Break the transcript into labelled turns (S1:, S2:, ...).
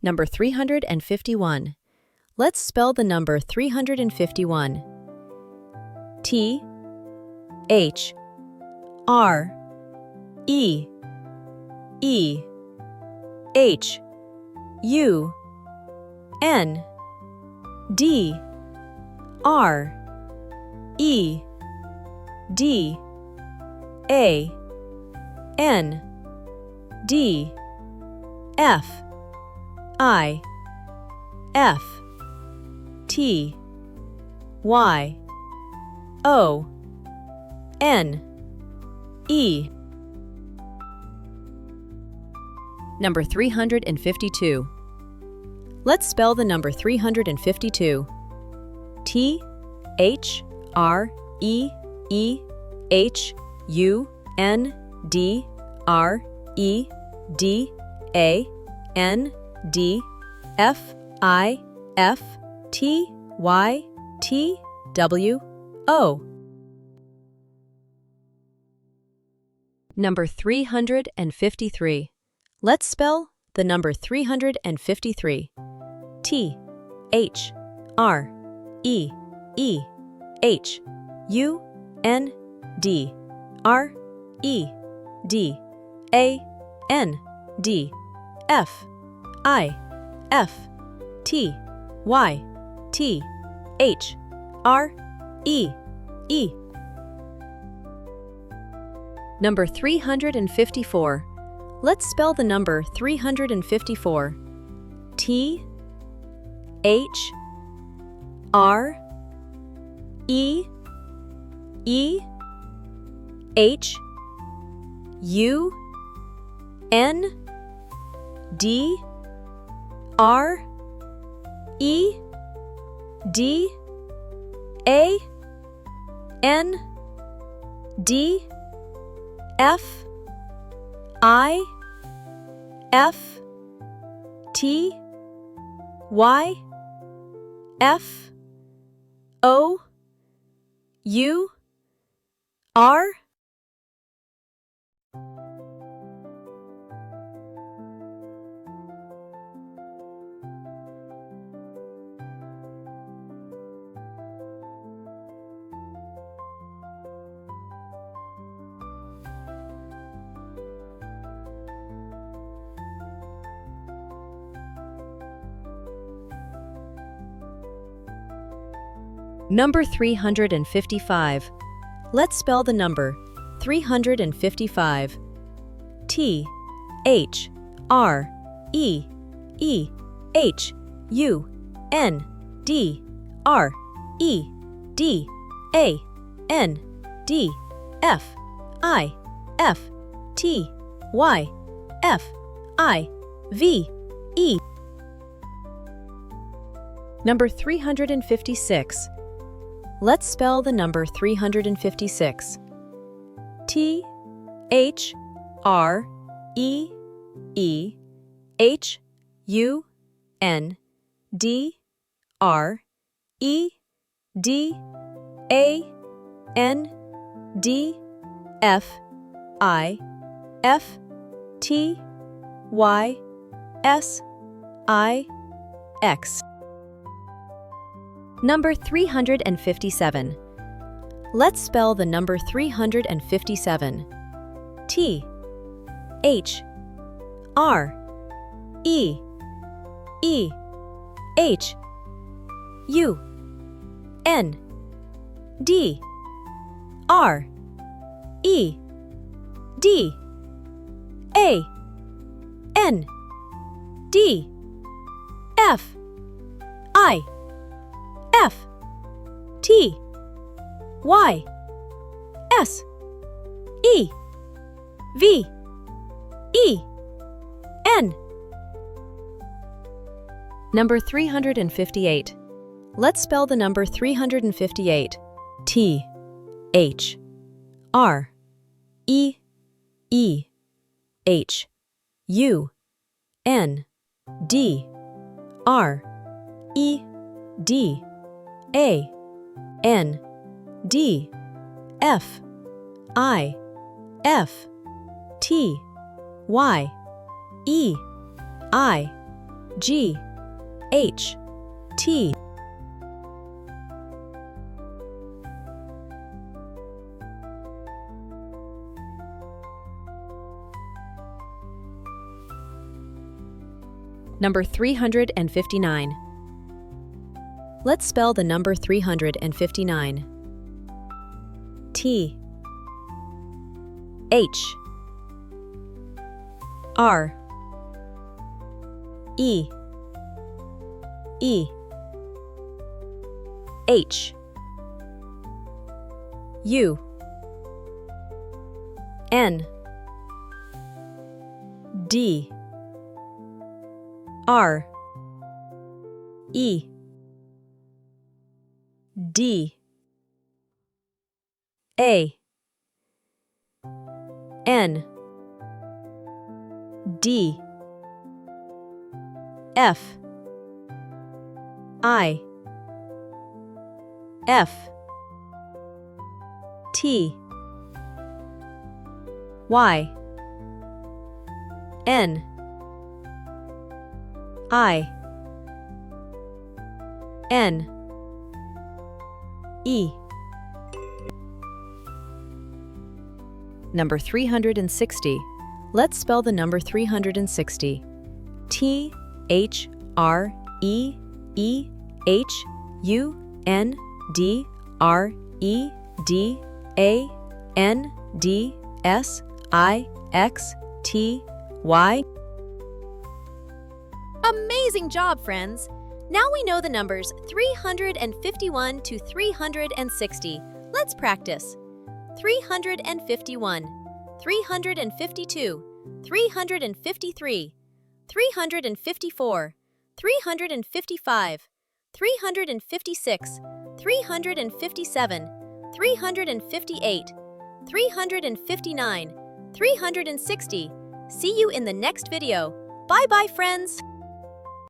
S1: Number 351. Let's spell the number 351. T H R E E H U N D R E D A N D F I F T Y O N E. Number 352. Let's spell the number 352. T H R E E H U N D R E D A N D F I F T Y T W O. Number 353. Let's spell the number 353. T H R E E H U N D R E D A N D F I F T Y T H R E E. Number 354. Let's spell the number 354. T H R E E H U N D R E D A N D F I F T Y F O U R. Number 355. Let's spell the number 355. T H R E E H U N D R E D A N D F I F T Y F I V E. Number 356. Let's spell the number 356. T H R E E H U N D R E D A N D F I F T Y S I X. Number 357. Let's spell the number 357. T H R E E H U N D R E D A N D F I F T Y S E V E N. Number 358. Let's spell the number 358. T H R E E H U N D R E D A N D F I F T Y E I G H T. Number 359. Let's spell the number 359. T H R E E H U N D R E D A N D F I F T Y N I N E. Number 360. Let's spell the number 360. T H R E E H U N D R E D A N D S I X T Y. Amazing job, friends! Now we know the numbers 351 to 360. Let's practice. 351, 352, 353, 354, 355, 356, 357, 358, 359, 360. See you in the next video. Bye-bye, friends!